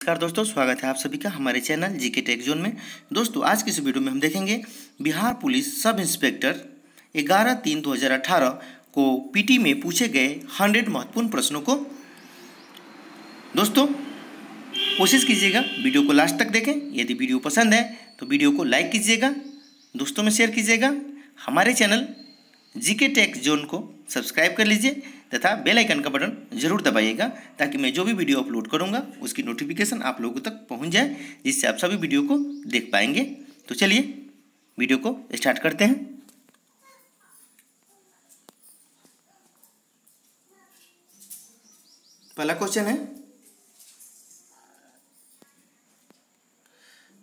नमस्कार दोस्तों, स्वागत है आप सभी का हमारे चैनल जीके टेक जोन में। दोस्तों, आज की इस वीडियो में हम देखेंगे बिहार पुलिस सब इंस्पेक्टर 11/3/2018 को पीटी में पूछे गए 100 महत्वपूर्ण प्रश्नों को। दोस्तों, कोशिश कीजिएगा वीडियो को लास्ट तक देखें। यदि वीडियो पसंद है तो वीडियो को लाइक कीजिएगा, दोस्तों में शेयर कीजिएगा। हमारे चैनल जीके टेक जोन को सब्सक्राइब कर लीजिए तथा बेल आइकन का बटन जरूर दबाइएगा ताकि मैं जो भी वीडियो अपलोड करूंगा उसकी नोटिफिकेशन आप लोगों तक पहुंच जाए, जिससे आप सभी वीडियो को देख पाएंगे। तो चलिए वीडियो को स्टार्ट करते हैं। पहला क्वेश्चन है,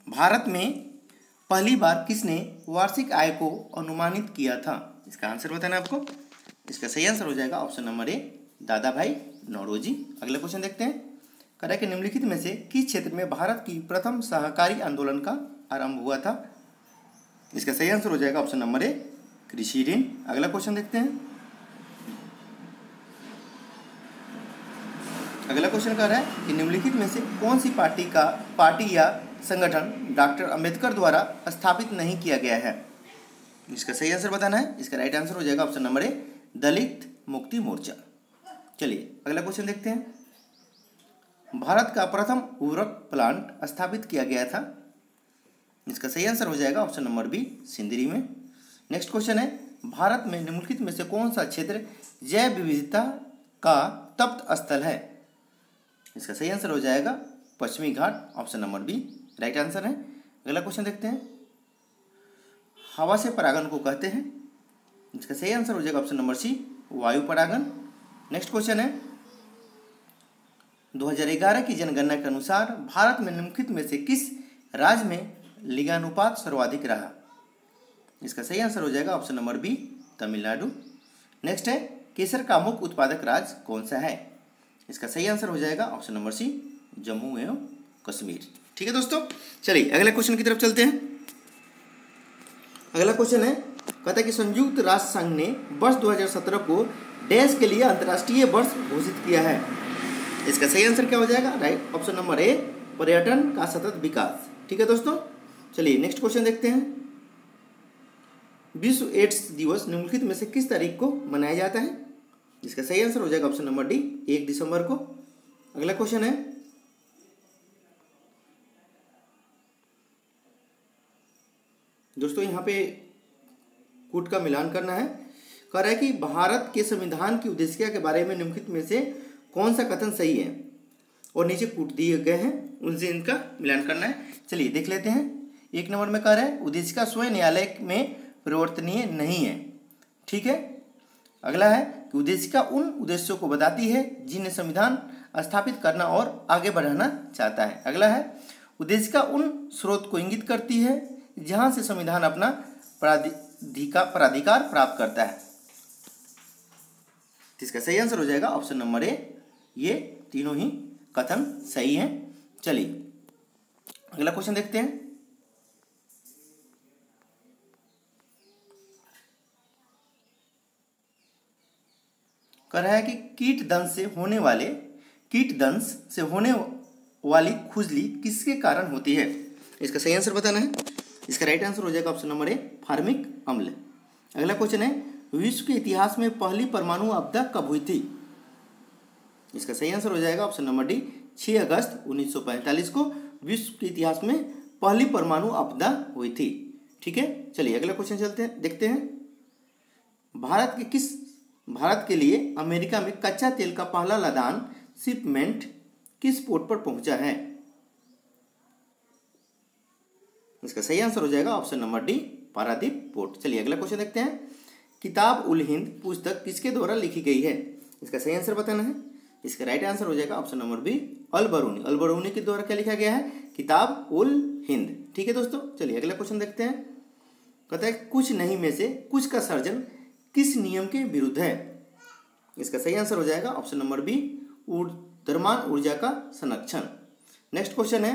भारत में पहली बार किसने वार्षिक आय को अनुमानित किया था? इसका आंसर बताना आपको। इसका सही आंसर हो जाएगा ऑप्शन नंबर ए, दादा भाई नौरोजी। अगला क्वेश्चन देखते हैं, कह रहा है कि निम्नलिखित में से किस क्षेत्र में भारत की प्रथम सहकारी आंदोलन का आरंभ हुआ था? इसका सही आंसर हो जाएगा ऑप्शन नंबर ए, कृषि ऋण। अगला क्वेश्चन देखते हैं, अगला क्वेश्चन कह रहा है कि निम्नलिखित में से कौन सी पार्टी या संगठन डॉक्टर अंबेडकर द्वारा स्थापित नहीं किया गया है? इसका सही आंसर बताना है। इसका राइट आंसर हो जाएगा ऑप्शन नंबर ए, दलित मुक्ति मोर्चा। चलिए अगला क्वेश्चन देखते हैं, भारत का प्रथम उर्वरक प्लांट स्थापित किया गया था? इसका सही आंसर हो जाएगा ऑप्शन नंबर बी, सिंदरी में। नेक्स्ट क्वेश्चन है, भारत में निम्नलिखित में से कौन सा क्षेत्र जैव विविधता का तप्त स्थल है? इसका सही आंसर हो जाएगा पश्चिमी घाट, option number B right answer है। अगला क्वेश्चन देखते हैं, हवा से परागण को कहते हैं? इसका सही आंसर हो जाएगा ऑप्शन नंबर सी, वायु परागण। नेक्स्ट क्वेश्चन है, 2011 की जनगणना के अनुसार भारत में निम्नलिखित में से किस राज्य में लिंगानुपात सर्वाधिक रहा? इसका सही आंसर हो जाएगा option number B, Tamil Nadu. Next है, केसर का मुख्य उत्पादक राज्य कौन सा है? इसका सही आंसर हो जाएगा ऑप्शन नंबर सी, जम्मू एवं कश्मीर। ठीक है दोस्तों, चलिए अगले क्वेश्चन की तरफ चलते हैं। अगला क्वेश्चन है, कहता है कि संयुक्त राष्ट्र संघ ने वर्ष 2017 को डैश के लिए अंतर्राष्ट्रीय वर्ष घोषित किया है? इसका सही आंसर क्या हो जाएगा? राइट ऑप्शन नंबर ए, पर्यटन का सतत विकास। ठीक है दोस्तों, चलिए नेक्स्ट क्वेश्चन देखते हैं, विश्व एड्स दिवस निम्नलिखित में से किस तारीख को मनाया जाता है? इसका सही आंसर हो जाएगा ऑप्शन नंबर डी, 1 दिसंबर को। अगला क्वेश्चन है, दोस्तों यहाँ पे कूट का मिलान करना है। कह रहा है कि भारत के संविधान की उद्देशिका के बारे में निम्नलिखित में से कौन सा कथन सही है? और नीचे कूट दिए गए हैं, उनसे इनका मिलान करना है। चलिए देख लेते हैं। 1 नंबर में कह रहा है, उद्देशिका स्वयं न्यायालय में परिवर्तनीय नहीं है। ठीक है। अगला है कि उद्देशिका उन उद्देश्यों को बताती है जिन्हें संविधान स्थापित करना और आगे बढ़ाना चाहता है। अगला है, उद्देशिका उन स्रोत को इंगित करती है जहां से संविधान अपना प्राधिकार प्राप्त करता है। इसका सही आंसर हो जाएगा ऑप्शन नंबर ए, ये तीनों ही कथन सही हैं। चलिए अगला क्वेश्चन देखते हैं, कह रहा है कि कीट दंश से होने वाली खुजली किसके कारण होती है? इसका सही आंसर बताना है। इसका राइट आंसर हो जाएगा ऑप्शन नंबर ए, फार्मिक अम्ल। अगला क्वेश्चन है, विश्व के इतिहास में पहली परमाणु आपदा कब हुई थी? इसका सही आंसर हो जाएगा ऑप्शन नंबर डी, 6 अगस्त 1945 को विश्व के इतिहास में पहली परमाणु आपदा हुई थी। ठीक है। चलिए अगला क्वेश्चन चलते हैं, देखते हैं, भारत के लिए अमेरिका में कच्चा तेल का पहला लदान शिपमेंट किस पोर्ट पर पहुंचा है? इसका सही आंसर हो जाएगा option number D, Paradip port. चलिए अगला क्वेश्चन देखते हैं, किताब उल हिंद पुस्तक किसके द्वारा लिखी गई है? इसका सही आंसर बताना है। इसका राइट आंसर हो जाएगा ऑप्शन नंबर बी, अल बरूनी। अल बरूनी के द्वारा क्या लिखा गया है? किताब उल हिंद। ठीक है दोस्तों, चलिए अगला क्वेश्चन देखते हैं, कहता है कुछ नहीं में से कुछ का सर्जन किस नियम के विरुद्ध है? इसका सही आंसर हो जाएगा ऑप्शन नंबर बी, द्रव्यमान ऊर्जा का संरक्षण। नेक्स्ट क्वेश्चन है,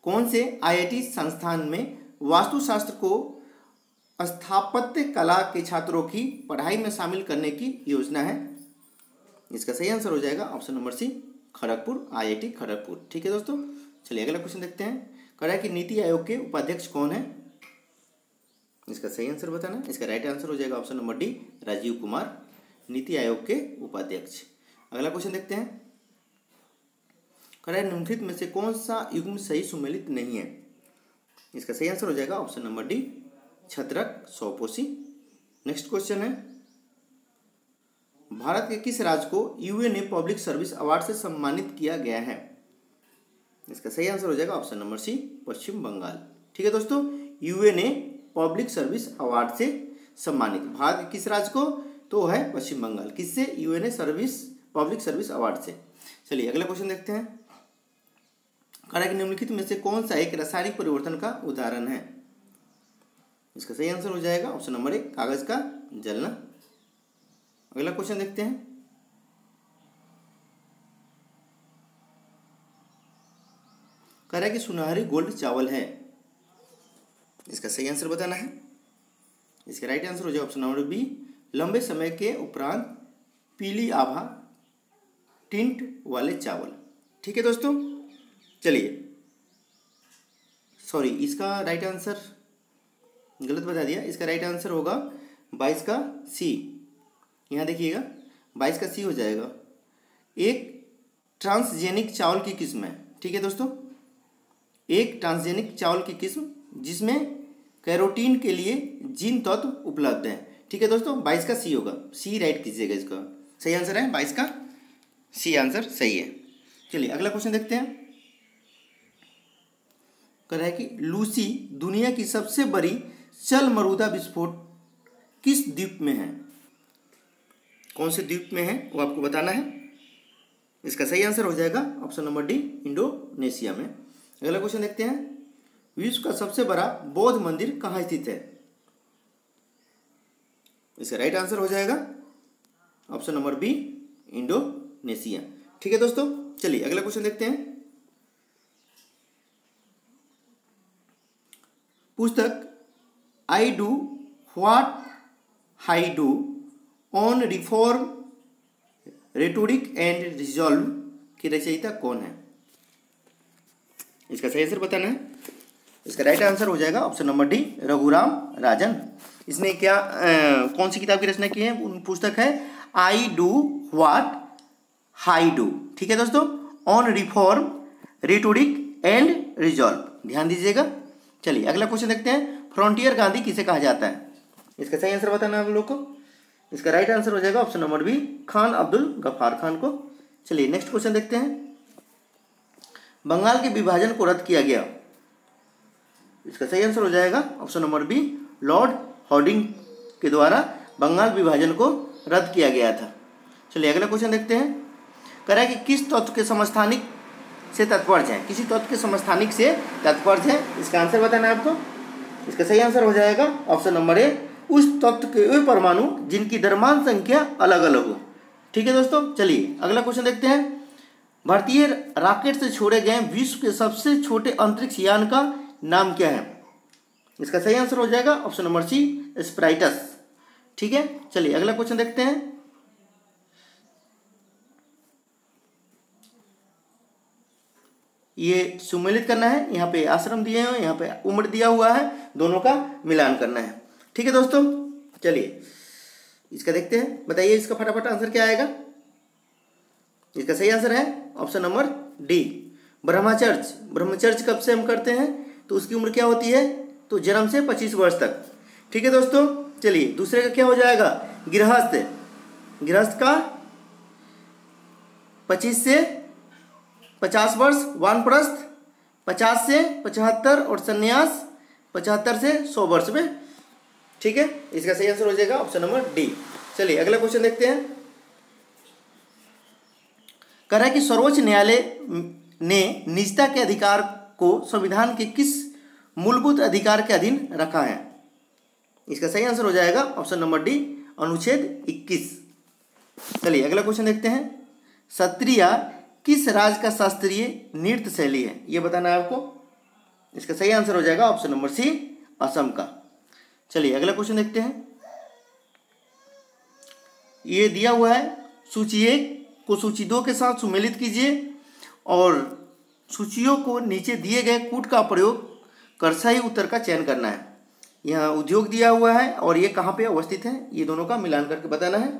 कौन से आईआईटी संस्थान में वास्तुशास्त्र को स्थापत्य कला के छात्रों की पढ़ाई में शामिल करने की योजना है? इसका सही आंसर हो जाएगा option number C, Kharagpur, IIT Kharagpur. ठीक है दोस्तों, चलिए अगला क्वेश्चन देखते हैं। कह रहा है कि नीति आयोग के उपाध्यक्ष कौन है? इसका सही आंसर बताना है। इसका राइट आंसर हो जाएगा option number D, Rajiv Kumar, NITI Aayog के उपाध्यक्ष। अगला क्वेश्चन देखते हैं। कह रहा है निम्नलिखित में से कौन सा युग्म सही सुमेलित नहीं है? इसका सही आंसर हो जाएगा ऑप्शन नंबर डी, छत्रक, सौपोशी। नेक्स्ट क्वेश्चन है, भारत के किस राज्य को UN ने पब्लिक सर्विस अवार्ड से सम्मानित किया गया है? इसका सही आंसर हो जाएगा ऑप्शन नंबर सी, पश्चिम बंगाल। ठीक है दोस्तों, UN ने पब्लिक सर्विस अवार्ड से सम्मानित भारत के किस राज्य को? तो है पश्चिम बंगाल। किससे? UN service public service award से। चलिए अगला क्वेश्चन देखते हैं। कह रहा है कि निम्नलिखित में से कौन सा एक रासायनिक परिवर्तन का उदाहरण है? इसका सही आंसर हो जाएगा ऑप्शन नंबर ए, कागज का जलना। अगला क्वेश्चन देखते हैं। कह रहा है कि सुनहरी गोल्ड चावल है। इसका सही आंसर बताना है। इसका राइट आंसर हो जाएगा ऑप्शन नंबर बी, लंबे समय के उपरांत पीली आभा टिंट वाले चावल। ठीक है दोस्तों, चलिए सॉरी, इसका राइट आंसर गलत बता दिया। इसका राइट आंसर होगा 22 का सी। यहाँ देखिएगा 22 का सी हो जाएगा। एक ट्रांसजेनिक चावल की किस्म है। ठीक है दोस्तों, एक ट्रांसजेनिक चावल की किस्म जिसमें कैरोटीन के लिए जीन तत्व उपलब्ध है। ठीक है दोस्तों, 22 का सी होगा। सी राइट कीजिएगा, इसका सही आंसर है 22 का सी आंसर सही है। चलिए अगला क्वेश्चन देखते हैं। कह रहा है कि लूसी दुनिया की सबसे बड़ी चल मरुदा विस्फोट किस द्वीप में है? कौन से द्वीप में है वो आपको बताना है। इसका सही आंसर हो जाएगा ऑप्शन नंबर डी, इंडोनेशिया में। अगला क्वेश्चन देखते हैं। विश्व का सबसे बड़ा बौद्ध मंदिर कहाँ स्थित है? इसका राइट आंसर हो जाएगा ऑप्शन नंबर बी, इंडोनेशिया। ठीक है दोस्तों, चलिए अगला क्वेश्चन देखते हैं। पुस्तक I do what I do on reform rhetoric and resolve की रचयिता कौन है? इसका सही आंसर बताना है। इसका राइट आंसर हो जाएगा option number D, Raghuram Rajan. इसने क्या कौन सी किताब की रचना की है? पुस्तक है I do what I do. ठीक है दोस्तों, on reform rhetoric and resolve, ध्यान दीजिएगा। चलिए अगला क्वेश्चन देखते हैं। फ्रंटियर गांधी किसे कहा जाता है? इसका सही आंसर बताना है आप लोग को। इसका राइट आंसर हो जाएगा option number B, Khan Abdul Ghaffar Khan को। चलिए नेक्स्ट क्वेश्चन देखते हैं। बंगाल के विभाजन को रद्द किया गया। इसका सही आंसर हो जाएगा option number B, Lord Hardinge के द्वारा बंगाल विभाजन को रद्द किया गया था। चलिए अगला क्वेश्चन देखते हैं। कह रहा है कि किस तत्व के समस्थानिक से तात्पर्य है? किसी तत्व के समस्थानिक से तात्पर्य है, इसका आंसर बताना है आपको। इसका सही आंसर हो जाएगा ऑप्शन नंबर ए, उस तत्व के वे परमाणु जिनकी द्रव्यमान संख्या अलग अलग हो। ठीक है दोस्तों, चलिए अगला क्वेश्चन देखते हैं। भारतीय रॉकेट से छोड़े गए विश्व के सबसे छोटे अंतरिक्ष यान का नाम क्या है? इसका सही आंसर हो जाएगा ऑप्शन नंबर सी, स्प्राइटस। ठीक है, चलिए अगला क्वेश्चन देखते हैं। ये सुमेलित करना है। यहाँ पे आश्रम दिए हैं, यहाँ पे उम्र दिया हुआ है, दोनों का मिलान करना है। ठीक है दोस्तों, चलिए इसका देखते हैं। बताइए इसका फटाफट आंसर क्या आएगा। इसका सही आंसर है ऑप्शन नंबर डी, ब्रह्मचर्य। ब्रह्मचर्य कब से हम करते हैं? तो उसकी उम्र क्या होती है? तो जन्म से 25 वर्ष तक। ठीक है दोस्तों, चलिए दूसरे का क्या हो जाएगा? गृहस्थ। गृहस्थ का 25 से 50 वर्ष, वानप्रस्थ 50 से 75 और संन्यास 75 से 100 वर्ष में। ठीक है, इसका सही आंसर हो जाएगा ऑप्शन नंबर डी। चलिए अगला क्वेश्चन देखते हैं। कह रहा है कि सर्वोच्च न्यायालय ने निजता के अधिकार को संविधान के किस मूलभूत अधिकार के अधीन रखा है? इसका सही आंसर हो जाएगा ऑप्शन नंबर डी, अनुच्छेद 21। चलिए अगला क्वेश्चन देखते हैं। सत्रिया किस राज्य का शास्त्रीय नृत्य शैली है? ये बताना है आपको। इसका सही आंसर हो जाएगा ऑप्शन नंबर सी, असम का। चलिए अगला क्वेश्चन देखते हैं। ये दिया हुआ है सूची 1 को सूची 2 के साथ सुमेलित कीजिए और सूचियों को नीचे दिए गए कूट का प्रयोग कर सही उत्तर का चयन करना है। यहाँ उद्योग दिया हुआ है और ये कहाँ पे अवस्थित है, ये दोनों का मिलान करके बताना है।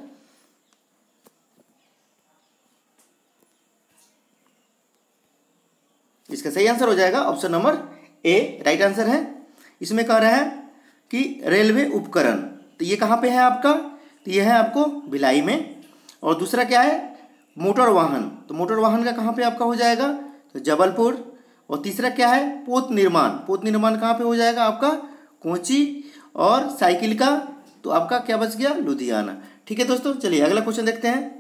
इसका सही आंसर हो जाएगा ऑप्शन नंबर ए, राइट आंसर है। इसमें कह रहा है कि रेलवे उपकरण, तो ये कहाँ पे है आपका, तो ये है आपको भिलाई में। और दूसरा क्या है, मोटर वाहन, तो मोटर वाहन का कहाँ पे आपका हो जाएगा, तो जबलपुर। और तीसरा क्या है, पोत निर्माण, पोत निर्माण कहाँ पे हो जाएगा आपका, कोची। और साइकिल का तो आपका क्या बच गया, लुधियाना। ठीक है दोस्तों, चलिए अगला क्वेश्चन देखते हैं।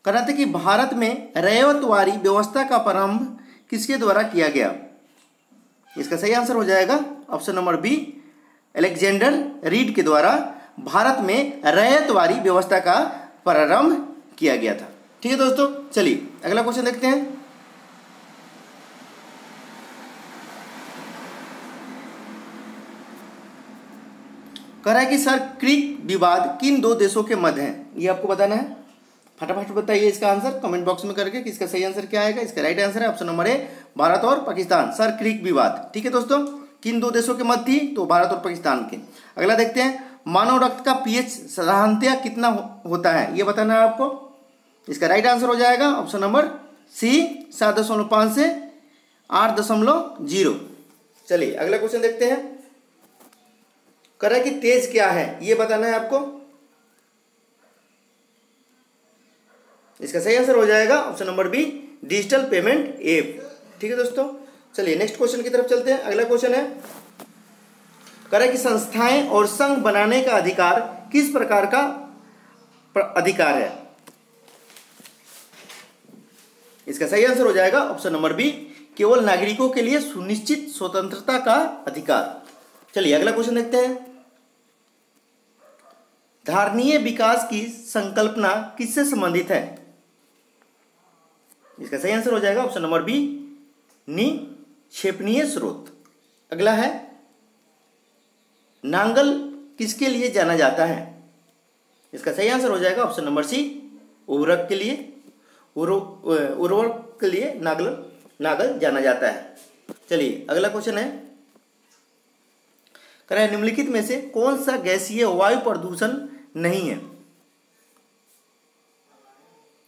कहते कि भारत में रैयतवारी व्यवस्था का प्रारंभ किसके द्वारा किया गया। इसका सही आंसर हो जाएगा option number B, Alexander Reid के द्वारा भारत में रैयतवारी व्यवस्था का प्रारंभ किया गया था। ठीक है दोस्तों, चलिए अगला क्वेश्चन देखते हैं। कह रहा है कि सर क्रीक विवाद किन दो देशों के मध्य है, ये आपको बताना है। फटाफट बताइए इसका आंसर कमेंट बॉक्स में करके कि इसका सही आंसर क्या आएगा। इसका राइट आंसर है ऑप्शन नंबर ए, भारत और पाकिस्तान। सर क्रीक विवाद, ठीक है दोस्तों, किन दो देशों के मध्य थी, तो भारत और पाकिस्तान के। अगला देखते हैं, मानव रक्त का पीएच साधारणतया कितना होता है, ये बताना है आपको। इसका राइट आंसर हो जाएगा ऑप्शन नंबर सी, 7.5 से 8.0। चलिए अगला क्वेश्चन देखते हैं। कह रहा है कि तेज क्या है, ये बताना है आपको। इसका सही आंसर हो जाएगा option number B, digital payment app. ठीक है दोस्तों, चलिए नेक्स्ट क्वेश्चन की तरफ चलते हैं। अगला क्वेश्चन है, कह रहा है कि संस्थाएं और संघ बनाने का अधिकार किस प्रकार का अधिकार है। इसका सही आंसर हो जाएगा ऑप्शन नंबर बी, केवल नागरिकों के लिए सुनिश्चित स्वतंत्रता का अधिकार। चलिए अगला क्वेश्चन देखते हैं। धारणीय विकास की संकल्पना किससे संबंधित है। इसका सही आंसर हो जाएगा ऑप्शन नंबर बी, निक्षेपणीय स्रोत। अगला है, नांगल किसके लिए जाना जाता है। इसका सही आंसर हो जाएगा ऑप्शन नंबर सी, उर्वरक के लिए। उर्वरक के लिए नांगल जाना जाता है। चलिए अगला क्वेश्चन है, कह रहा है निम्नलिखित में से कौन सा गैसीय वायु प्रदूषण नहीं है।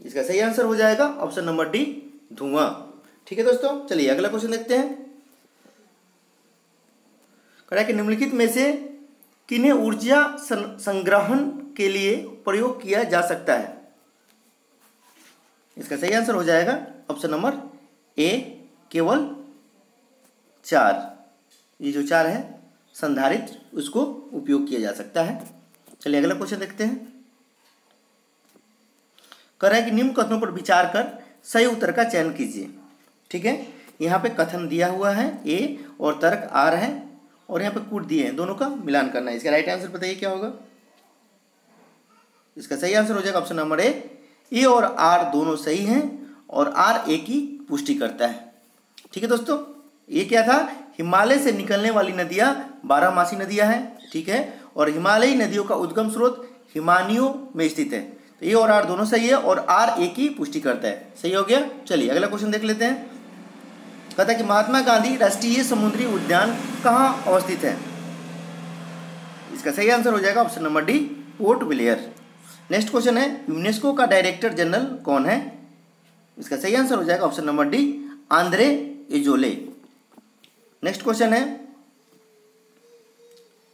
इसका सही आंसर हो जाएगा ऑप्शन नंबर डी, धुआं। ठीक है दोस्तों, चलिए अगला क्वेश्चन देखते हैं। कह रहा है कि निम्नलिखित में से किन्हें ऊर्जा संग्रहण के लिए प्रयोग किया जा सकता है। इसका सही आंसर हो जाएगा ऑप्शन नंबर ए, केवल 4। ये जो 4 है संधारित्र, उसको उपयोग किया जा सकता है। चलिए अगला क्वेश्चन देखते हैं। कह रहा है कि निम्न कथनों पर विचार कर सही उत्तर का चयन कीजिए। ठीक है, यहाँ पे कथन दिया हुआ है ए और तर्क आर है और यहाँ पे कूट दिए हैं, दोनों का मिलान करना है। इसका राइट आंसर बताइए क्या होगा। इसका सही आंसर हो जाएगा ऑप्शन नंबर ए और आर दोनों सही हैं और आर ए की पुष्टि करता है। ठीक है दोस्तों, ये क्या था, हिमालय से निकलने वाली नदियाँ 12मासी नदियाँ हैं। ठीक है, और हिमालयी नदियों का उद्गम स्रोत हिमानियों में स्थित है। तो ए और आर दोनों सही है और आर ए की पुष्टि करता है। सही हो गया। चलिए अगला क्वेश्चन देख लेते हैं। कहता है कि महात्मा गांधी राष्ट्रीय समुद्री उद्यान कहाँ अवस्थित है। इसका सही आंसर हो जाएगा option number D, port Blair. Next question है, यूनेस्को का डायरेक्टर जनरल कौन है। इसका सही आंसर हो जाएगा option number D, Andre Azoulay. Next question है,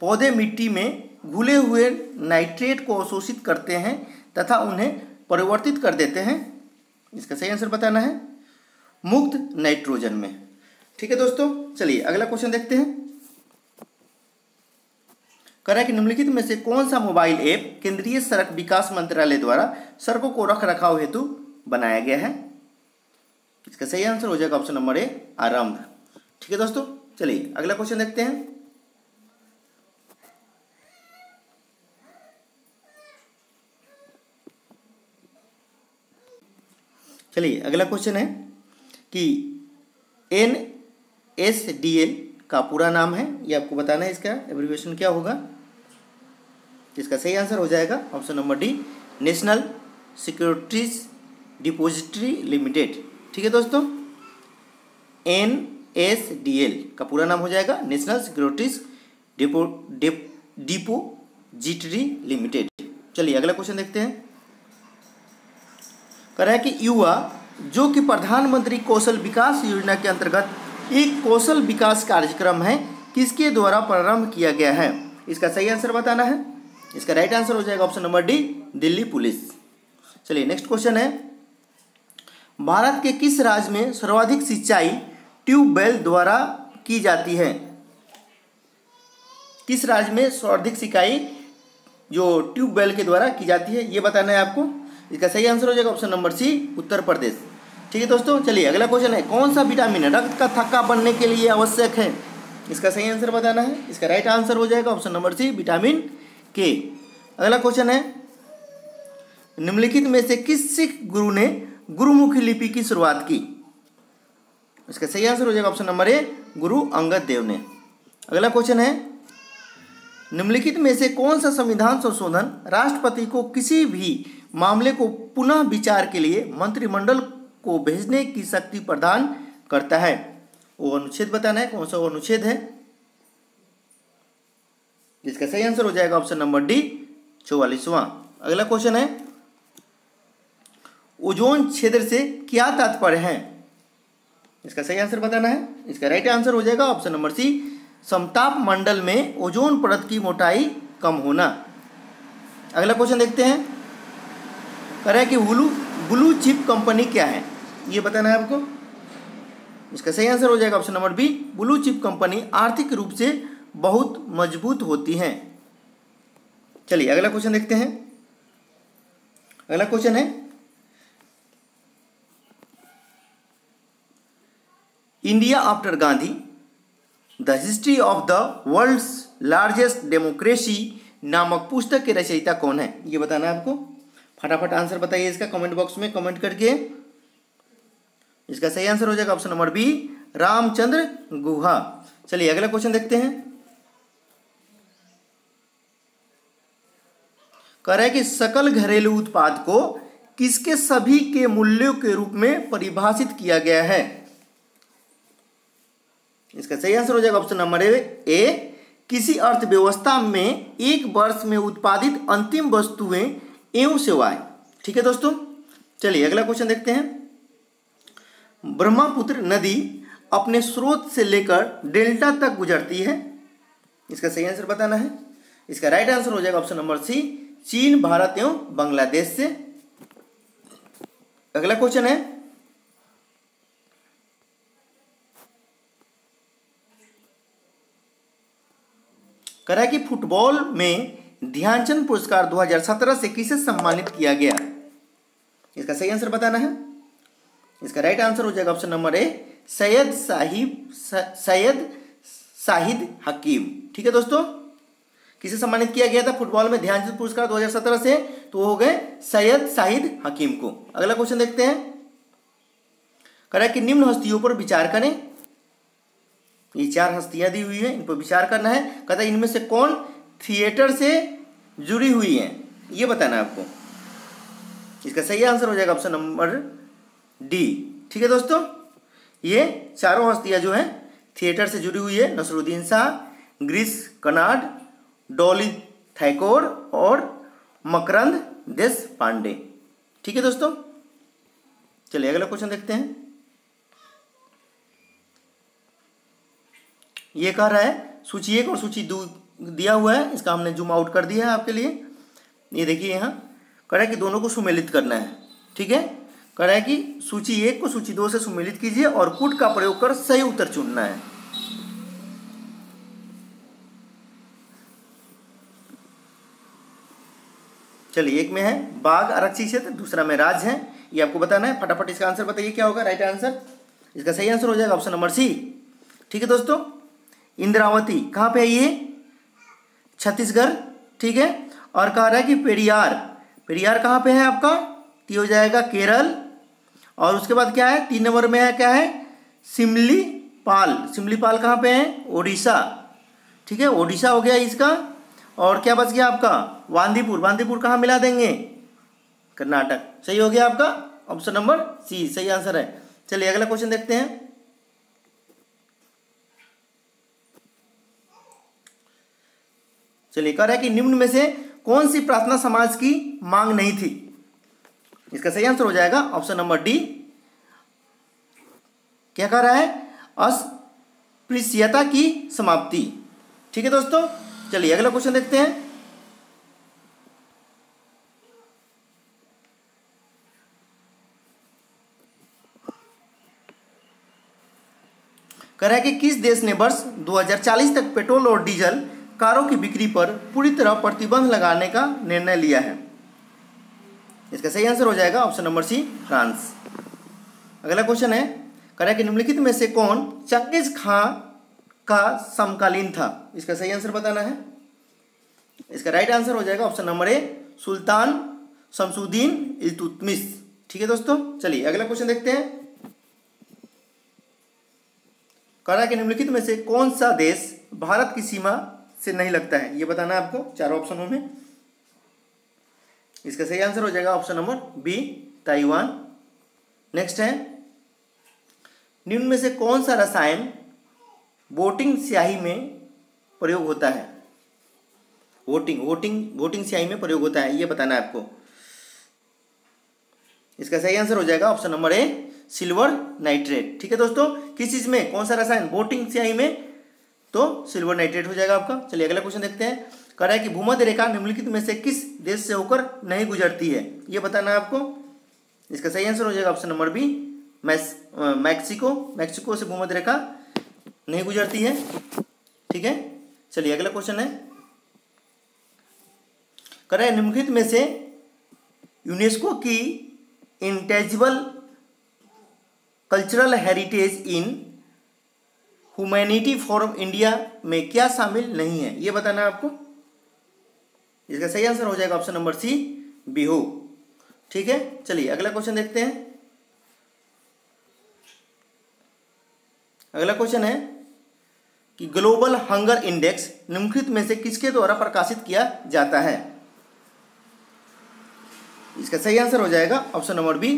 पौधे मिट्टी में घुले हुए नाइट्रेट को अवशोषित करते हैं तथा उन्हें परिवर्तित कर देते हैं। इसका सही आंसर बताना है, मुक्त नाइट्रोजन में। ठीक है दोस्तों, चलिए अगला क्वेश्चन देखते हैं। कह रहा है कि निम्नलिखित में से कौन सा मोबाइल ऐप केंद्रीय सड़क विकास मंत्रालय द्वारा सड़कों को रख रखाव हेतु बनाया गया है। इसका सही आंसर हो जाएगा ऑप्शन नंबर ए, आरंभ। ठीक है दोस्तों, चलिए अगला क्वेश्चन देखते हैं। चलिए अगला क्वेश्चन है कि NSDL का पूरा नाम है, ये आपको बताना है, इसका एब्रिविएशन क्या होगा। इसका सही आंसर हो जाएगा option number D, national securities depository limited. ठीक है दोस्तों, NSDL का पूरा नाम हो जाएगा नेशनल सिक्योरिटीज डिपोजिटरी लिमिटेड। चलिए अगला क्वेश्चन देखते हैं। कह रहा है कि युवा जो कि प्रधानमंत्री कौशल विकास योजना के अंतर्गत एक कौशल विकास कार्यक्रम है, किसके द्वारा प्रारंभ किया गया है? इसका सही आंसर बताना है। इसका राइट आंसर हो जाएगा option number D, Delhi police. चलिए नेक्स्ट क्वेश्चन है, भारत के किस राज्य में सर्वाधिक सिंचाई ट्यूबवेल द्वारा की जाती है? किस राज्य में सर्वाधिक सिंचाई जो ट्यूबवेल के द्वारा की जाती है, ये बताना है आपको। इसका सही आंसर हो जाएगा ऑप्शन नंबर सी, उत्तर प्रदेश। ठीक है दोस्तों, चलिए अगला क्वेश्चन है, कौन सा विटामिन रक्त का थक्का बनने के लिए आवश्यक है? इसका सही आंसर बताना है। इसका राइट आंसर हो जाएगा ऑप्शन नंबर सी, विटामिन के। अगला क्वेश्चन है, निम्नलिखित में से किस सिख गुरु ने गुरुमुखी लिपि की शुरुआत की? इसका सही आंसर हो जाएगा ऑप्शन नंबर ए, गुरु अंगद देव ने। अगला क्वेश्चन है, निम्नलिखित में से कौन सा संविधान संशोधन राष्ट्रपति को किसी भी मामले को पुनः विचार के लिए मंत्रिमंडल को भेजने की शक्ति प्रदान करता है? वो अनुच्छेद बताना है, कौन सा वो अनुच्छेद है। इसका सही आंसर हो जाएगा ऑप्शन नंबर डी, 44वां। अगला क्वेश्चन है, ओजोन क्षेत्र से क्या तात्पर्य है? इसका सही आंसर बताना है। इसका राइट आंसर हो जाएगा ऑप्शन नंबर सी, समताप मंडल में ओजोन परत की मोटाई कम होना। अगला क्वेश्चन देखते हैं, कह रहा है कि ब्लू चिप कंपनी क्या है, ये बताना है आपको। इसका सही आंसर हो जाएगा option number B, blue chip company आर्थिक रूप से बहुत मजबूत होती हैं। चलिए अगला क्वेश्चन देखते हैं। अगला क्वेश्चन है, India after Gandhi the history of the world's largest democracy नामक पुस्तक के रचयिता कौन है, ये बताना है आपको। फटाफट आंसर बताइए इसका कमेंट बॉक्स में कमेंट करके। इसका सही आंसर हो जाएगा option number B, Ramachandra Guha. चलिए अगला क्वेश्चन देखते हैं। कह रहा है कि सकल घरेलू उत्पाद को किसके सभी के मूल्यों के रूप में परिभाषित किया गया है? इसका सही आंसर हो जाएगा ऑप्शन नंबर ए, किसी अर्थव्यवस्था में एक वर्ष में उत्पादित अंतिम वस्तुएं एवं सेवाएं। ठीक है दोस्तों, चलिए अगला क्वेश्चन देखते हैं। ब्रह्मपुत्र नदी अपने स्रोत से लेकर डेल्टा तक गुजरती है, इसका सही आंसर बताना है। इसका राइट आंसर हो जाएगा ऑप्शन नंबर सी, चीन, भारत एवं बांग्लादेश से। अगला क्वेश्चन है, कह रहा है कि फुटबॉल में ध्यानचंद पुरस्कार 2017 से किसे सम्मानित किया गया? इसका सही आंसर बताना है। इसका राइट आंसर हो जाएगा option number A, Syed Shahid Hakim. ठीक है दोस्तों, किसे सम्मानित किया गया था फुटबॉल में ध्यानचंद पुरस्कार 2017 से? तो हो गए सैयद शाहिद हकीम को। अगला क्वेश्चन देखते हैं। कह रहा है कि निम्न हस्तियों पर विचार करें। ये 4 हस्तियां दी हुई हैं, इन पर विचार करना है। कहता है इनमें से कौन थिएटर से जुड़ी हुई हैं, ये बताना है आपको। इसका सही आंसर हो जाएगा ऑप्शन नंबर डी। ठीक है दोस्तों, ये चारों हस्तियां जो हैं थिएटर से जुड़ी हुई है, नसरुद्दीन शाह, गिरीश कर्नाड, डॉली थैकोर और मकरंद देश पांडे। ठीक है दोस्तों, चलिए अगला क्वेश्चन देखते हैं। ये कह रहा है सूची 1 और सूची 2 दिया हुआ है, इसका हमने जूम आउट कर दिया है आपके लिए। ये देखिए यहाँ कह रहा है कि दोनों को सुमेलित करना है। ठीक है, कह रहा है कि सूची 1 को सूची 2 से सुमेलित कीजिए और पुट का प्रयोग कर सही उत्तर चुनना है। चलिए, एक में है बाघ आरक्षित क्षेत्र, दूसरा में राज्य है, ये आपको बताना है। फटाफट इसका आंसर बताइए क्या होगा राइट आंसर। इसका सही आंसर हो जाएगा ऑप्शन नंबर सी। ठीक है दोस्तों, इंद्रावती कहाँ पे है? ये छत्तीसगढ़। ठीक है, और कह रहा है कि पेरियार कहाँ पे है आपका? ये हो जाएगा केरल। और उसके बाद क्या है 3 नंबर में है, क्या है? सिमलीपाल कहाँ पे है? ओडिशा। ठीक है, ओडिशा हो गया इसका। और क्या बच गया आपका, वांदीपुर। वांदीपुर कहाँ मिला देंगे, कर्नाटक। सही हो गया आपका ऑप्शन नंबर सी, सही आंसर है। चलिए अगला क्वेश्चन देखते हैं। चलिए कह रहा है कि निम्न में से कौन सी प्रार्थना समाज की मांग नहीं थी। इसका सही आंसर हो जाएगा ऑप्शन नंबर डी। क्या कह रहा है, अस्पृश्यता की समाप्ति। ठीक है दोस्तों, चलिए अगला क्वेश्चन देखते हैं। कह रहा है कि किस देश ने वर्ष 2040 तक पेट्रोल और डीजल कारों की बिक्री पर पूरी तरह प्रतिबंध लगाने का निर्णय लिया है। इसका सही आंसर हो जाएगा ऑप्शन नंबर सी, फ्रांस। अगला क्वेश्चन है, कह रहा है कि निम्नलिखित में से कौन चंगेज खां का समकालीन था। इसका सही आंसर बताना है। इसका राइट आंसर हो जाएगा ऑप्शन नंबर ए, सुल्तान शमसुद्दीन इल्तुतमिश। ठीक है दोस्तों, चलिए अगला क्वेश्चन देखते हैं। कह रहा है कि निम्नलिखित में से कौन सा देश भारत की सीमा से नहीं लगता है, ये बताना है आपको चारों ऑप्शनों में। इसका सही आंसर हो जाएगा option number B, Taiwan. Next है, निम्न में से कौन सा रसायन वोटिंग स्याही में प्रयोग होता है। वोटिंग स्याही में प्रयोग होता है, ये बताना है आपको। इसका सही आंसर हो जाएगा ऑप्शन नंबर ए, सिल्वर नाइट्रेट। ठीक है दोस्तों, किस चीज में, कौन सा रसायन, वोटिंग स्याही में, तो सिल्वर नाइट्रेट हो जाएगा आपका। चलिए अगला क्वेश्चन देखते हैं। कह रहा है कि भूमध्य रेखा निम्नलिखित में से किस देश से होकर नहीं गुजरती है, ये बताना है आपको। इसका सही आंसर हो जाएगा ऑप्शन नंबर बी, मैक्सिको से भूमध्य रेखा नहीं गुजरती है। ठीक है, चलिए अगला क्वेश्चन है। कह रहा है निम्नलिखित में से यूनेस्को की intangible cultural heritage in humanity for India में क्या शामिल नहीं है, ये बताना है आपको। इसका सही आंसर हो जाएगा ऑप्शन नंबर सी, बिहू। ठीक है, चलिए अगला क्वेश्चन देखते हैं। अगला क्वेश्चन है कि ग्लोबल हंगर इंडेक्स निम्नलिखित में से किसके द्वारा प्रकाशित किया जाता है। इसका सही आंसर हो जाएगा option number B,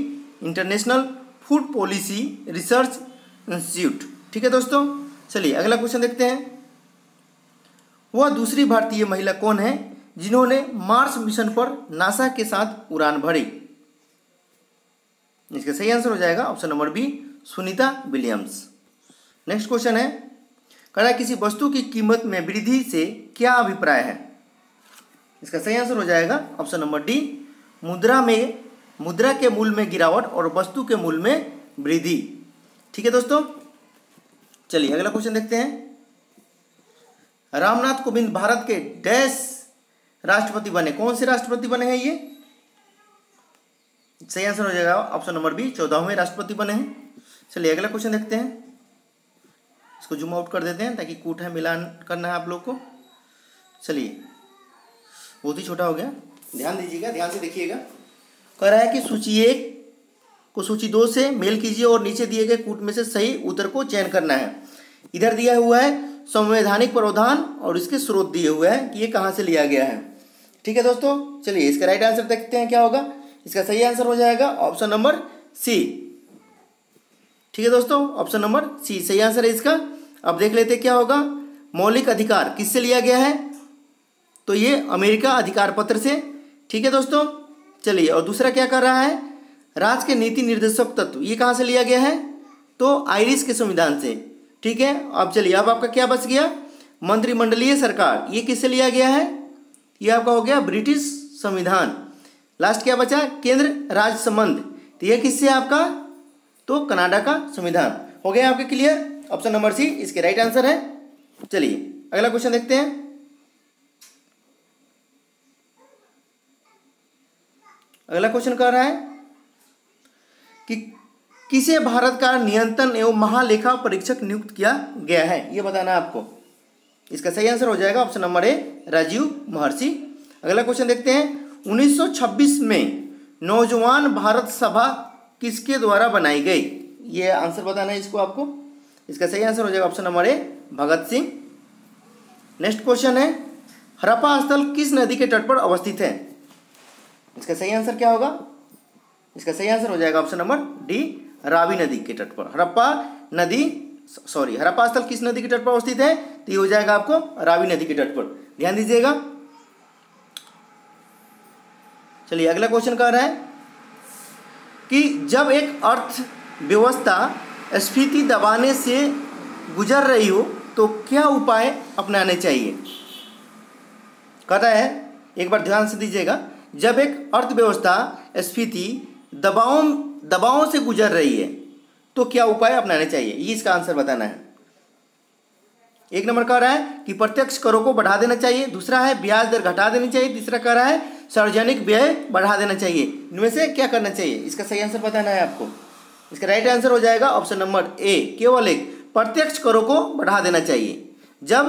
International Food Policy Research Institute. ठीक है दोस्तों, चलिए अगला क्वेश्चन देखते हैं। वह दूसरी भारतीय महिला कौन है जिन्होंने मार्स मिशन पर नासा के साथ उड़ान भरी। इसका सही आंसर हो जाएगा option number B, Sunita Williams. Next question है, कह रहा है किसी वस्तु की कीमत में वृद्धि से क्या अभिप्राय है। इसका सही आंसर हो जाएगा ऑप्शन नंबर डी, मुद्रा के मूल्य में गिरावट और वस्तु के मूल्य में वृद्धि। ठीक है दोस्तों, चलिए अगला क्वेश्चन देखते हैं। रामनाथ कोविंद भारत के डैश राष्ट्रपति बने, कौन से राष्ट्रपति बने हैं ये। सही आंसर हो जाएगा ऑप्शन नंबर बी, 14वें राष्ट्रपति बने हैं। चलिए अगला क्वेश्चन देखते हैं। इसको जूम आउट कर देते हैं ताकि कूट है मिलान करना है आप लोग को। चलिए, बहुत ही छोटा हो गया, ध्यान दीजिएगा, ध्यान से देखिएगा। कह रहा है कि सूची 1 को सूची 2 से मेल कीजिए और नीचे दिए गए कूट में से सही उत्तर को चयन करना है। इधर दिया हुआ है संवैधानिक प्रावधान और इसके स्रोत दिए हुए हैं कि ये कहाँ से लिया गया है। ठीक है दोस्तों, चलिए इसका राइट आंसर देखते हैं क्या होगा। इसका सही आंसर हो जाएगा ऑप्शन नंबर सी। ठीक है दोस्तों, ऑप्शन नंबर सी सही आंसर है इसका। अब देख लेते क्या होगा। मौलिक अधिकार किससे लिया गया है, तो ये अमेरिका अधिकार पत्र से। ठीक है दोस्तों, चलिए और दूसरा क्या कर रहा है, राज्य के नीति निर्देशक तत्व, ये कहाँ से लिया गया है, तो आयरिश के संविधान से। ठीक है, अब चलिए अब आपका क्या बच गया, मंत्रिमंडलीय सरकार, ये किससे लिया गया है, ये आपका हो गया ब्रिटिश संविधान। लास्ट क्या बचा, केंद्र राज्य संबंध, तो ये किससे आपका, तो कनाडा का संविधान। हो गया आपके क्लियर, ऑप्शन नंबर सी इसके राइट आंसर है। चलिए अगला क्वेश्चन देखते हैं। अगला क्वेश्चन कह रहा है कि किसे भारत का नियंत्रण एवं महालेखा परीक्षक नियुक्त किया गया है, ये बताना है आपको। इसका सही आंसर हो जाएगा ऑप्शन नंबर ए, राजीव महर्षि। अगला क्वेश्चन देखते हैं। 1926 में नौजवान भारत सभा किसके द्वारा बनाई गई, ये आंसर बताना है इसको आपको। इसका सही आंसर हो जाएगा ऑप्शन नंबर ए, भगत सिंह। नेक्स्ट क्वेश्चन है, हड़प्पा स्थल किस नदी के तट पर अवस्थित है? इसका सही आंसर क्या होगा? इसका सही आंसर हो जाएगा ऑप्शन नंबर डी, रावी नदी के तट पर। हड़प्पा स्थल किस नदी के तट पर अवस्थित है? तो ये हो जाएगा आपको रावी नदी के तट पर। ध्यान दीजिएगा। चलिए अगला क्वेश्चन कह रहा है कि जब एक अर्थव्यवस्था स्फीति दबाने से गुजर रही हो तो क्या उपाय अपनाने चाहिए? कहता है, एक बार ध्यान से दीजिएगा, जब एक अर्थव्यवस्था स्फीति दबावों से गुजर रही है तो क्या उपाय अपनाने चाहिए, ये इसका आंसर बताना है। एक नंबर कह रहा है कि प्रत्यक्ष करों को बढ़ा देना चाहिए, दूसरा है ब्याज दर घटा देनी चाहिए, तीसरा कह रहा है सार्वजनिक व्यय बढ़ा देना चाहिए। इनमें से क्या करना चाहिए, इसका सही आंसर बताना है आपको। इसका राइट आंसर हो जाएगा ऑप्शन नंबर ए, केवल एक, प्रत्यक्ष करों को बढ़ा देना चाहिए। जब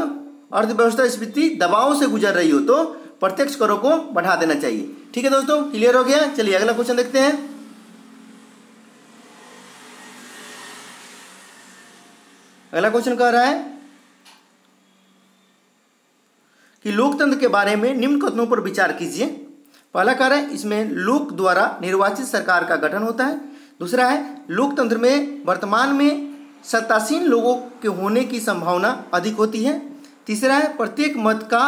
अर्थव्यवस्था स्फीति दबाव से गुजर रही हो तो प्रत्यक्ष करों को बढ़ा देना चाहिए। ठीक है दोस्तों, क्लियर हो गया। चलिए अगला क्वेश्चन देखते हैं। अगला क्वेश्चन कह रहा है कि लोकतंत्र के बारे में निम्न कथनों पर विचार कीजिए। पहला कह रहा है इसमें लोक द्वारा निर्वाचित सरकार का गठन होता है। दूसरा है लोकतंत्र में वर्तमान में सत्तासीन लोगों के होने की संभावना अधिक होती है। तीसरा है प्रत्येक मत का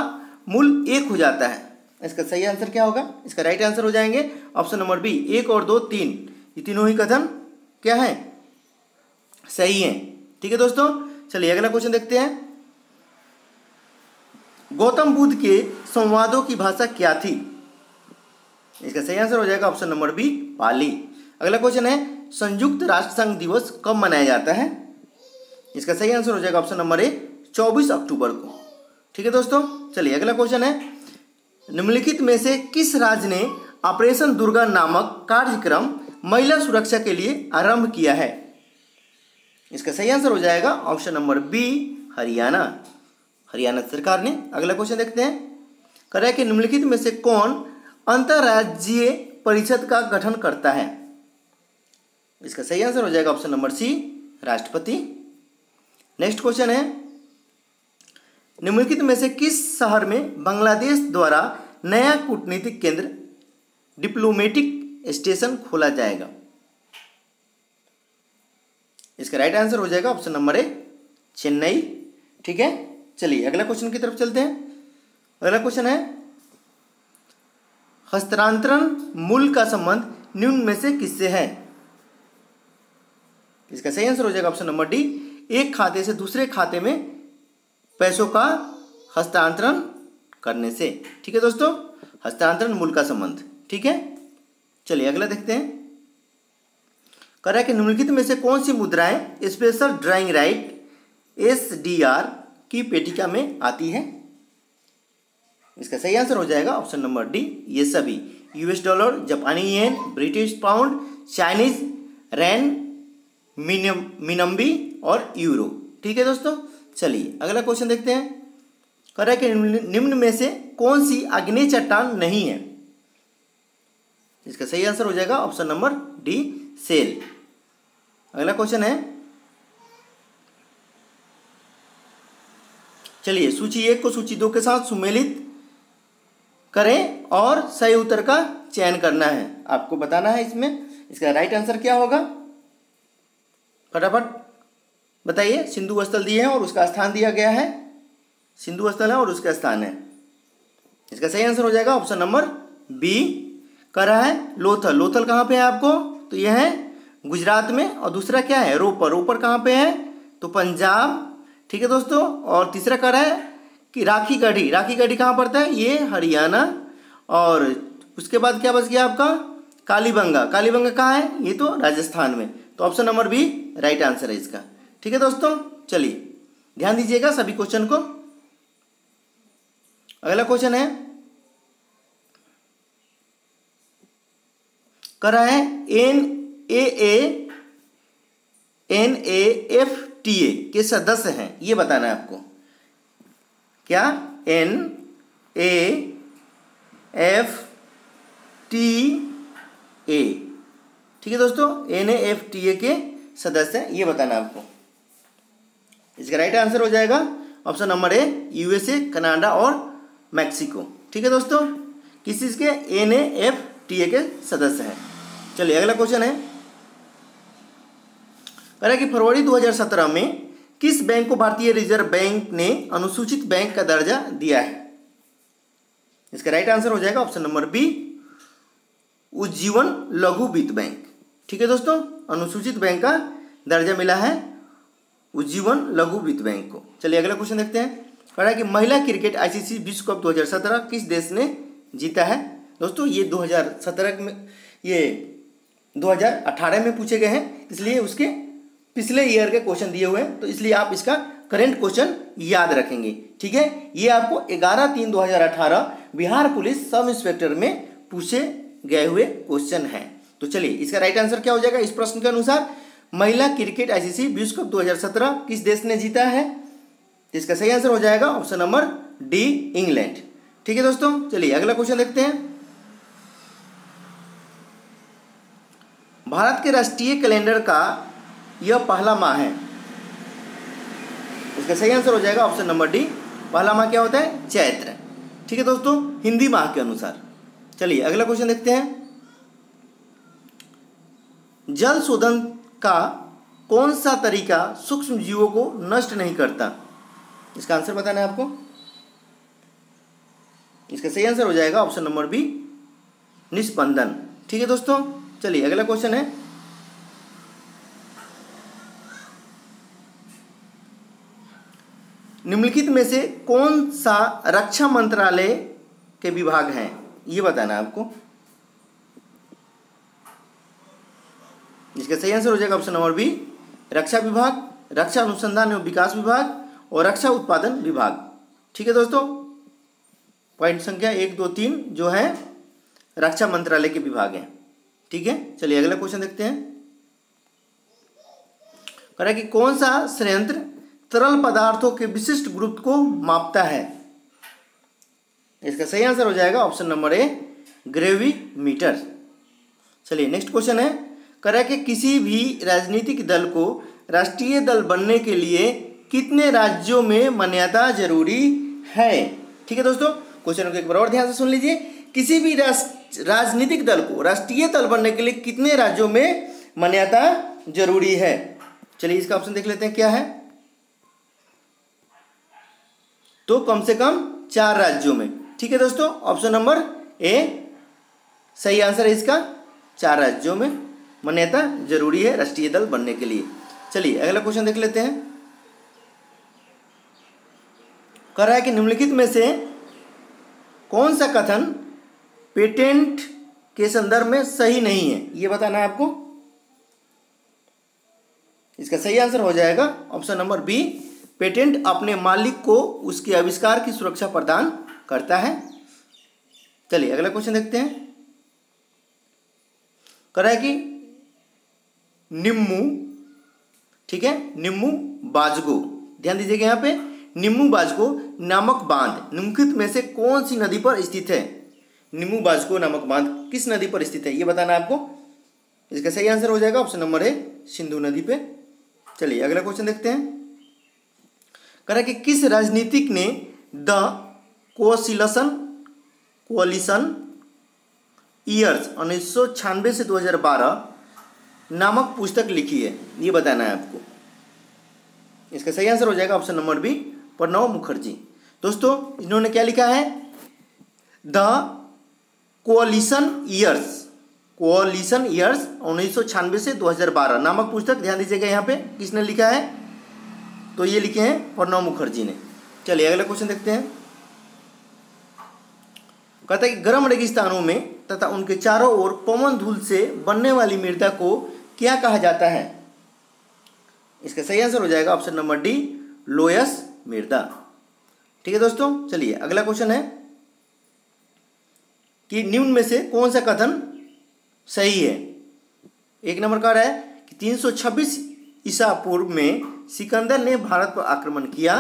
मूल्य 1 हो जाता है। इसका सही आंसर क्या होगा? इसका राइट आंसर हो जाएंगे ऑप्शन नंबर बी, 1 और 2 3, ये तीनों ही कथन क्या है, सही है। ठीक है दोस्तों, चलिए अगला क्वेश्चन देखते हैं। गौतम बुद्ध के संवादों की भाषा क्या थी? इसका सही आंसर हो जाएगा ऑप्शन नंबर बी, पाली। अगला क्वेश्चन है संयुक्त राष्ट्र संघ दिवस कब मनाया जाता है? इसका सही आंसर हो जाएगा ऑप्शन नंबर ए, 24 अक्टूबर को। ठीक है दोस्तों, चलिए अगला क्वेश्चन है निम्नलिखित में से किस राज्य ने ऑपरेशन दुर्गा नामक कार्यक्रम महिला सुरक्षा के लिए आरंभ किया है? इसका सही आंसर हो जाएगा option number B, Haryana. Haryana सरकार ने। अगला क्वेश्चन देखते हैं। कह रहा है कि निम्नलिखित में से कौन अंतर्राज्यीय परिषद का गठन करता है? इसका सही आंसर हो जाएगा ऑप्शन नंबर सी, राष्ट्रपति। नेक्स्ट क्वेश्चन है निम्नलिखित में से किस शहर में बांग्लादेश द्वारा नया कूटनीतिक केंद्र डिप्लोमेटिक स्टेशन खोला जाएगा? इसका राइट आंसर हो जाएगा ऑप्शन नंबर ए, चेन्नई। ठीक है, चलिए अगला क्वेश्चन की तरफ चलते हैं। अगला क्वेश्चन है हस्तांतरण मूल्य का संबंध निम्न में से किससे है? इसका सही आंसर हो जाएगा ऑप्शन नंबर डी, एक खाते से दूसरे खाते में पैसों का हस्तांतरण करने से। ठीक है दोस्तों, हस्तांतरण मूल्य का संबंध। ठीक है, चलिए अगला देखते हैं। कह रहा है कि निम्नलिखित में से कौन सी मुद्राएं स्पेशल ड्राइंग राइट SDR की पेटिका में आती है? इसका सही आंसर हो जाएगा ऑप्शन नंबर डी, ये सभी, US डॉलर, जापानी येन, ब्रिटिश पाउंड, चाइनीज रैन, मिनम्बी और यूरो। ठीक है दोस्तों, चलिए अगला क्वेश्चन देखते हैं। कह रहा है कि निम्न में से कौन सी आग्नेय चट्टान नहीं है? इसका सही आंसर हो जाएगा ऑप्शन नंबर डी, सेल। अगला क्वेश्चन है, चलिए सूची 1 को सूची 2 के साथ सुमेलित करें और सही उत्तर का चयन करना है, आपको बताना है इसमें। इसका राइट आंसर क्या होगा, फटाफट बताइए। सिंधु स्थल दिए हैं और उसका स्थान दिया गया है, सिंधु स्थल है और उसका स्थान है। इसका सही आंसर हो जाएगा ऑप्शन नंबर बी। कह रहा है लोथल, लोथल कहाँ पे है आपको, तो यह है गुजरात में। और दूसरा क्या है, रोपर, रोपर कहाँ पे है, तो पंजाब। ठीक है दोस्तों, और तीसरा कह रहा है कि राखी गढ़ी, राखी गढ़ी कहाँ पड़ता है, ये हरियाणा। और उसके बाद क्या बच गया आपका, कालीबंगा, कालीबंगा कहाँ है, ये तो राजस्थान में। तो option number B right answer है इसका। ठीक है दोस्तों, चलिए ध्यान दीजिएगा सभी क्वेश्चन को। अगला क्वेश्चन है, कर रहा है NAFTA के सदस्य हैं, ये बताना है आपको। क्या, NAFTA। ठीक है दोस्तों, NAFTA के सदस्य हैं, ये बताना है आपको। इसका राइट आंसर हो जाएगा ऑप्शन नंबर ए, USA, कनाडा और मैक्सिको। ठीक है दोस्तों, किस चीज़ के? NAFTA के सदस्य हैं। चलिए अगला क्वेश्चन है, कह रहा है कि फरवरी 2017 में किस बैंक को भारतीय रिजर्व बैंक ने अनुसूचित बैंक का दर्जा दिया है? इसका राइट आंसर हो जाएगा ऑप्शन नंबर बी, उज्जीवन लघु वित्त बैंक। ठीक है दोस्तों, अनुसूचित बैंक का दर्जा मिला है उज्जीवन लघु वित्त बैंक को। चलिए अगला क्वेश्चन देखते हैं, कह रहा है कि महिला क्रिकेट ICC विश्व कप 2017 किस देश ने जीता है? दोस्तों ये 2017 में, ये 2018 में पूछे गए हैं, इसलिए उसके पिछले ईयर के क्वेश्चन दिए हुए हैं, तो इसलिए आप इसका करंट क्वेश्चन याद रखेंगे। ठीक है, ये आपको 11/3/2018 बिहार पुलिस सब इंस्पेक्टर में पूछे गए हुए क्वेश्चन हैं। तो चलिए इसका राइट आंसर क्या हो जाएगा इस प्रश्न के अनुसार? महिला क्रिकेट ICC विश्व कप 2017 किस देश ने जीता है? इसका सही आंसर हो जाएगा ऑप्शन नंबर डी, इंग्लैंड। ठीक है दोस्तों, चलिए अगला क्वेश्चन देखते हैं। भारत के राष्ट्रीय कैलेंडर का यह पहला माह है। इसका सही आंसर हो जाएगा ऑप्शन नंबर डी, पहला माह क्या होता है? चैत्र। ठीक है दोस्तों, हिंदी माह के अनुसार। चलिए अगला क्वेश्चन देखते हैं, जल शोधन का कौन सा तरीका सूक्ष्म जीवों को नष्ट नहीं करता? इसका आंसर बताना है आपको। इसका सही आंसर हो जाएगा ऑप्शन नंबर बी, निस्पंदन। ठीक है दोस्तों, चलिए अगला क्वेश्चन है, निम्नलिखित में से कौन सा रक्षा मंत्रालय के विभाग हैं? ये बताना है आपको। इसका सही आंसर हो जाएगा ऑप्शन नंबर बी, रक्षा विभाग, रक्षा अनुसंधान एवं विकास विभाग और रक्षा उत्पादन विभाग। ठीक है दोस्तों, पॉइंट संख्या 1, 2, 3 जो है रक्षा मंत्रालय के विभाग हैं। ठीक है, चलिए अगला क्वेश्चन देखते हैं, कह रहा है कि कौन सा संयंत्र तरल पदार्थों के विशिष्ट गुरुत्व को मापता है? इसका सही आंसर हो जाएगा ऑप्शन नंबर ए, ग्रेविमीटर। चलिए नेक्स्ट क्वेश्चन है, कह रहा है कि किसी भी राजनीतिक दल को राष्ट्रीय दल बनने के लिए कितने राज्यों में मान्यता जरूरी है? ठीक है दोस्तों, क्वेश्चन को एक बार और ध्यान से सुन लीजिए, किसी भी राजनीतिक दल को राष्ट्रीय दल बनने के लिए कितने राज्यों में मान्यता जरूरी है? चलिए इसका ऑप्शन देख लेते हैं क्या है। तो कम से कम 4 राज्यों में। ठीक है दोस्तों, ऑप्शन नंबर ए सही आंसर है इसका, 4 राज्यों में मान्यता जरूरी है राष्ट्रीय दल बनने के लिए। चलिए अगला क्वेश्चन देख लेते हैं, कह रहा है कि निम्नलिखित में से कौन सा कथन पेटेंट के संदर्भ में सही नहीं है? ये बताना है आपको। इसका सही आंसर हो जाएगा ऑप्शन नंबर बी, पेटेंट अपने मालिक को उसके आविष्कार की सुरक्षा प्रदान करता है। चलिए अगला क्वेश्चन देखते हैं, कह रहा है कि निम्मू, ठीक है, निम्मू बाजगो, ध्यान दीजिएगा यहाँ पे, निम्मू बाजगो नामक बांध निम्नलिखित में से कौन सी नदी पर स्थित है? निम्मू बाजगो नामक बांध किस नदी पर स्थित है ये बताना है आपको। इसका सही आंसर हो जाएगा ऑप्शन नंबर ए, सिंधु नदी पे। चलिए अगला क्वेश्चन देखते हैं, कह रहा है कि किस राजनीतिक ने द कोअलिशन ईयर्स 1996 से 2012 नामक पुस्तक लिखी है? ये बताना है आपको। इसका सही आंसर हो जाएगा option number B, Pranab Mukherjee. दोस्तों इन्होंने क्या लिखा है? द कोअलिशन ईयर्स 1996 से 2012 नामक पुस्तक, ध्यान दीजिएगा यहाँ पे किसने लिखा है? तो ये लिखे हैं प्रणब मुखर्जी ने। चलिए अगला क्वेश्चन देखते हैं, कहता है कि गर्म रेगिस्तानों में तथा उनके चारों ओर पवन धूल से बनने वाली मृदा को क्या कहा जाता है? इसका सही आंसर हो जाएगा ऑप्शन नंबर डी, लोयस मृदा। ठीक है दोस्तों, चलिए अगला क्वेश्चन है कि निम्न में से कौन सा कथन सही है? 1 नंबर का रहा है कि 326 ईसा पूर्व में सिकंदर ने भारत पर आक्रमण किया।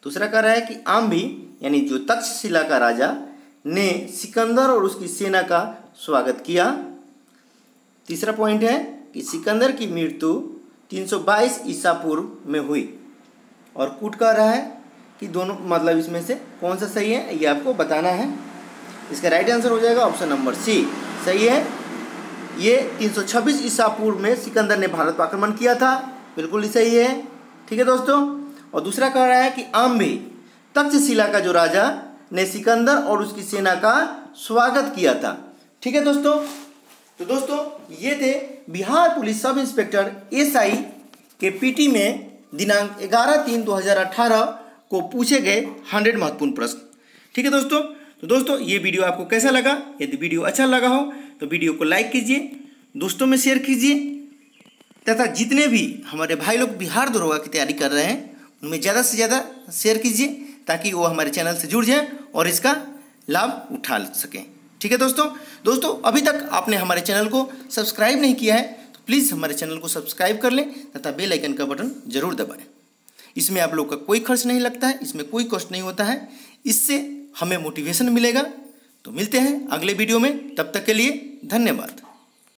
दूसरा कह रहा है कि आम्भी यानी जो तक्षशिला का राजा ने सिकंदर और उसकी सेना का स्वागत किया। तीसरा पॉइंट है कि सिकंदर की मृत्यु 322 ईसा पूर्व में हुई। और कूट कह रहा है कि दोनों मतलब इसमें से कौन सा सही है ये आपको बताना है। इसका राइट आंसर हो जाएगा ऑप्शन नंबर सी सही है। ये 326 ईसा पूर्व में सिकंदर ने भारत पर आक्रमण किया था, बिल्कुल ही सही है। ठीक है दोस्तों। और दूसरा कह रहा है कि आम्बे तक्षशिला का जो राजा ने सिकंदर और उसकी सेना का स्वागत किया था। ठीक है दोस्तों। तो दोस्तों ये थे Bihar police sub inspector SI के पीटी में दिनांक 11/3/2018 को पूछे गए 100 महत्वपूर्ण प्रश्न। ठीक है दोस्तों। तो दोस्तों ये वीडियो आपको कैसा लगा? यदि वीडियो अच्छा लगा हो तो वीडियो को लाइक कीजिए, दोस्तों में शेयर कीजिए, तथा जितने भी हमारे भाई लोग बिहार दरोगा की तैयारी कर रहे हैं उनमें ज़्यादा से ज़्यादा शेयर कीजिए ताकि वो हमारे चैनल से जुड़ जाएं और इसका लाभ उठा सकें। ठीक है दोस्तों अभी तक आपने हमारे चैनल को सब्सक्राइब नहीं किया है तो प्लीज़ हमारे चैनल को सब्सक्राइब कर लें तथा बेल आइकन का बटन जरूर दबाएं। इसमें आप लोग का कोई खर्च नहीं लगता है, इसमें कोई कॉस्ट नहीं होता है, इससे हमें मोटिवेशन मिलेगा। तो मिलते हैं अगले वीडियो में, तब तक के लिए धन्यवाद।